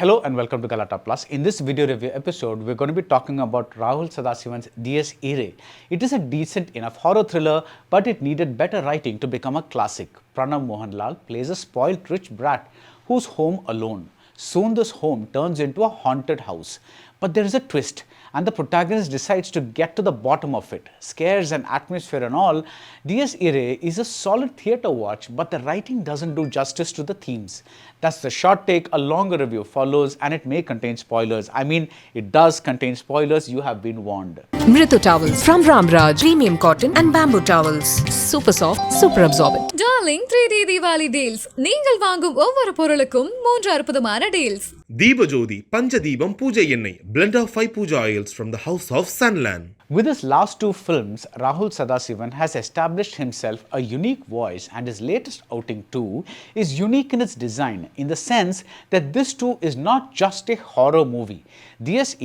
Hello and welcome to Galatta Plus. In this video review episode, we're going to be talking about Rahul Sadasivan's Irae. It is a decent enough horror thriller, but it needed better writing to become a classic. Pranav Mohanlal plays a spoiled rich brat who's home alone. Soon this home turns into a haunted house. But there is a twist, and the protagonist decides to get to the bottom of it. Scares and atmosphere and all, Irae is a solid theatre watch, but the writing doesn't do justice to the themes. That's the short take. A longer review follows, and it may contain spoilers. I mean, it does contain spoilers, you have been warned. Mritu towels from Ramraj, premium cotton and bamboo towels. Super soft, super absorbent. Darling 3D Diwali deals. நீங்கள் வாங்கும் ஒவ்வொரு பொருளுக்கும் 3 அற்புதமான deals. Divo Jodi, Panchadibam Puja Yennai, blend of 5 puja oils from the house of Sunland. With his last two films, Rahul Sadasivan has established himself a unique voice, and his latest outing too is unique in its design, in the sense that this too is not just a horror movie.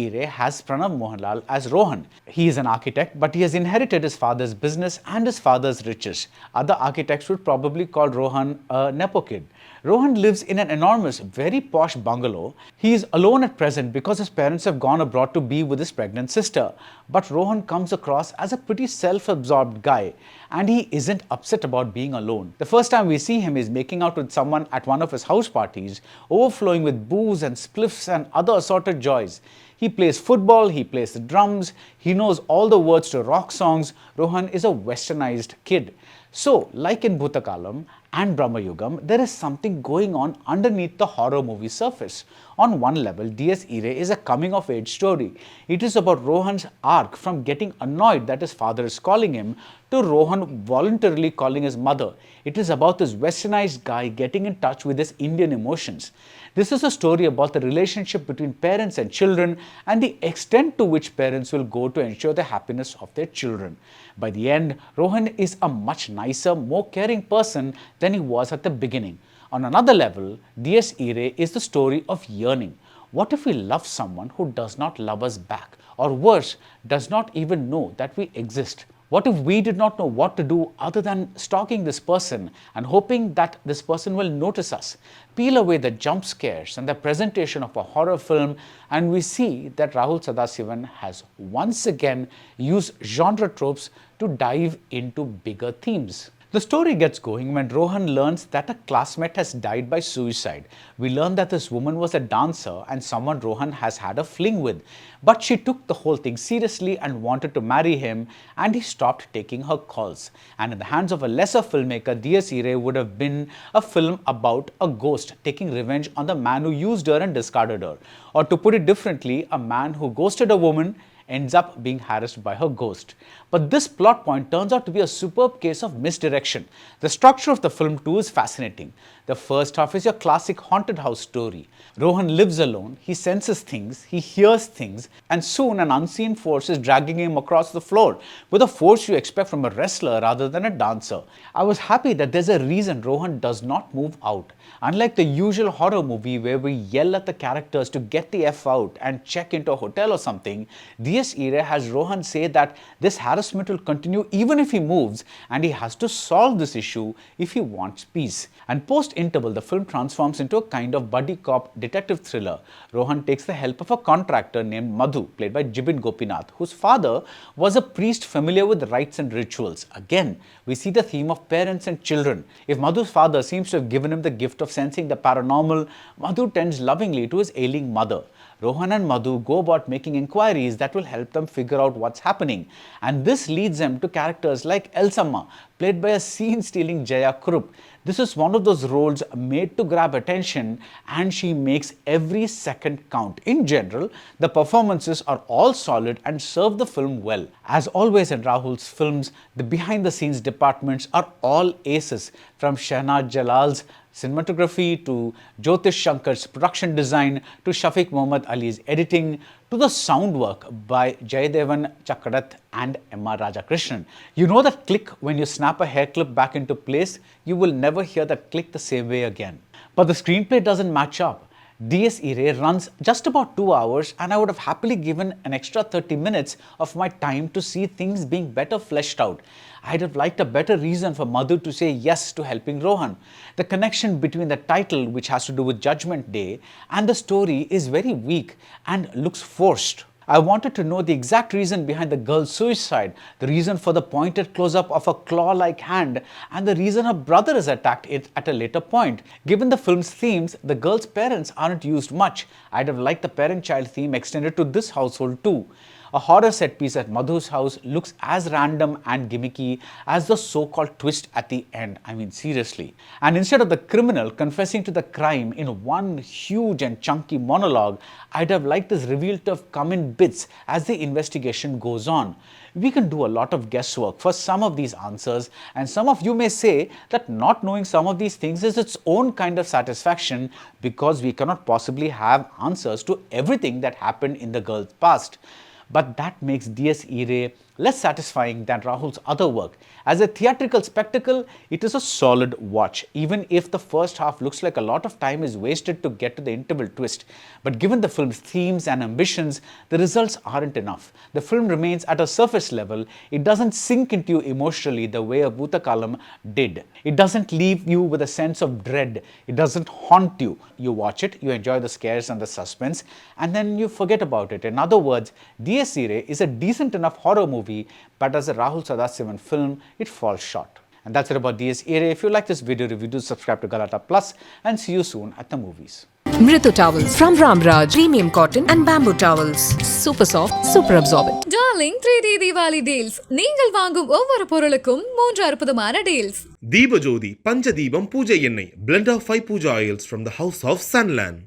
Irae has Pranav Mohanlal as Rohan. He is an architect, but he has inherited his father's business and his father's riches. Other architects would probably call Rohan a nepo kid. Rohan lives in an enormous, very posh bungalow. He is alone at present because his parents have gone abroad to be with his pregnant sister. But Rohan comes across as a pretty self-absorbed guy, and he isn't upset about being alone. The first time we see him is making out with someone at one of his house parties, overflowing with booze and spliffs and other assorted joys. He plays football, he plays the drums, he knows all the words to rock songs. Rohan is a westernized kid. So, like in Bhutakalam and Brahma Yugam, there is something going on underneath the horror movie surface. On one level, Irae is a coming-of-age story. It is about Rohan's arc from getting annoyed that his father is calling him to Rohan voluntarily calling his mother. It is about this westernized guy getting in touch with his Indian emotions. This is a story about the relationship between parents and children and the extent to which parents will go to ensure the happiness of their children. By the end, Rohan is a much nicer, more caring person than he was at the beginning. On another level, Irae is the story of yearning. What if we love someone who does not love us back, or worse, does not even know that we exist? What if we did not know what to do other than stalking this person and hoping that this person will notice us? Peel away the jump scares and the presentation of a horror film, and we see that Rahul Sadasivan has once again used genre tropes to dive into bigger themes. The story gets going when Rohan learns that a classmate has died by suicide. We learn that this woman was a dancer and someone Rohan has had a fling with. But she took the whole thing seriously and wanted to marry him, and he stopped taking her calls. And in the hands of a lesser filmmaker, Irae would have been a film about a ghost taking revenge on the man who used her and discarded her. Or to put it differently, a man who ghosted a woman ends up being harassed by her ghost. But this plot point turns out to be a superb case of misdirection. The structure of the film too is fascinating. The first half is your classic haunted house story. Rohan lives alone, he senses things, he hears things, and soon an unseen force is dragging him across the floor, with a force you expect from a wrestler rather than a dancer. I was happy that there's a reason Rohan does not move out. Unlike the usual horror movie where we yell at the characters to get the F out and check into a hotel or something, Irae has Rohan say that this harassment will continue even if he moves, and he has to solve this issue if he wants peace. And post-interval, the film transforms into a kind of buddy cop detective thriller. Rohan takes the help of a contractor named Madhu, played by Jibin Gopinath, whose father was a priest familiar with rites and rituals. Again, we see the theme of parents and children. If Madhu's father seems to have given him the gift of sensing the paranormal, Madhu tends lovingly to his ailing mother. Rohan and Madhu go about making inquiries that will help them figure out what's happening. And this leads them to characters like Elsamma, played by a scene-stealing Jaya Krupp. This is one of those roles made to grab attention, and she makes every second count. In general, the performances are all solid and serve the film well. As always in Rahul's films, the behind-the-scenes departments are all aces, from Shehnaz Jalal's cinematography to Jyotish Shankar's production design to Shafiq Muhammad Ali's editing to the sound work by Jayadevan Chakarath and Emma Rajakrishnan. You know that click when you snap a hair clip back into place? You will never hear that click the same way again. But the screenplay doesn't match up. DS Irae runs just about 2 hours, and I would have happily given an extra 30 minutes of my time to see things being better fleshed out. I'd have liked a better reason for Madhu to say yes to helping Rohan. The connection between the title, which has to do with Judgment Day, and the story is very weak and looks forced. I wanted to know the exact reason behind the girl's suicide, the reason for the pointed close-up of a claw-like hand, and the reason her brother is attacked at a later point. Given the film's themes, the girl's parents aren't used much. I'd have liked the parent-child theme extended to this household too. A horror set piece at Madhu's house looks as random and gimmicky as the so-called twist at the end. I mean, seriously. And instead of the criminal confessing to the crime in one huge and chunky monologue, I'd have liked this reveal to have come in bits as the investigation goes on. We can do a lot of guesswork for some of these answers, and some of you may say that not knowing some of these things is its own kind of satisfaction because we cannot possibly have answers to everything that happened in the girl's past. But that makes DS Irae less satisfying than Rahul's other work. As a theatrical spectacle, it is a solid watch, even if the first half looks like a lot of time is wasted to get to the interval twist. But given the film's themes and ambitions, the results aren't enough. The film remains at a surface level. It doesn't sink into you emotionally the way a Bhutakalam did. It doesn't leave you with a sense of dread. It doesn't haunt you. You watch it, you enjoy the scares and the suspense, and then you forget about it. In other words, DS Irae is a decent enough horror movie, but as a Rahul Sadasivan film, it falls short. And that's it about DS Irae. If you like this video review, do subscribe to Galatta Plus, and see you soon at the movies. Mritu towels from Ramraj, premium cotton and bamboo towels. Super soft, super absorbent. Darling 3D Diwali deals. நீங்கள் வாங்கும் ஒவ்வொரு பொருளுக்கும் 3 அற்புதமான deals. Divo Jodi Panchadibam Puja Yennai, blend of 5 puja oils from the house of Sunland.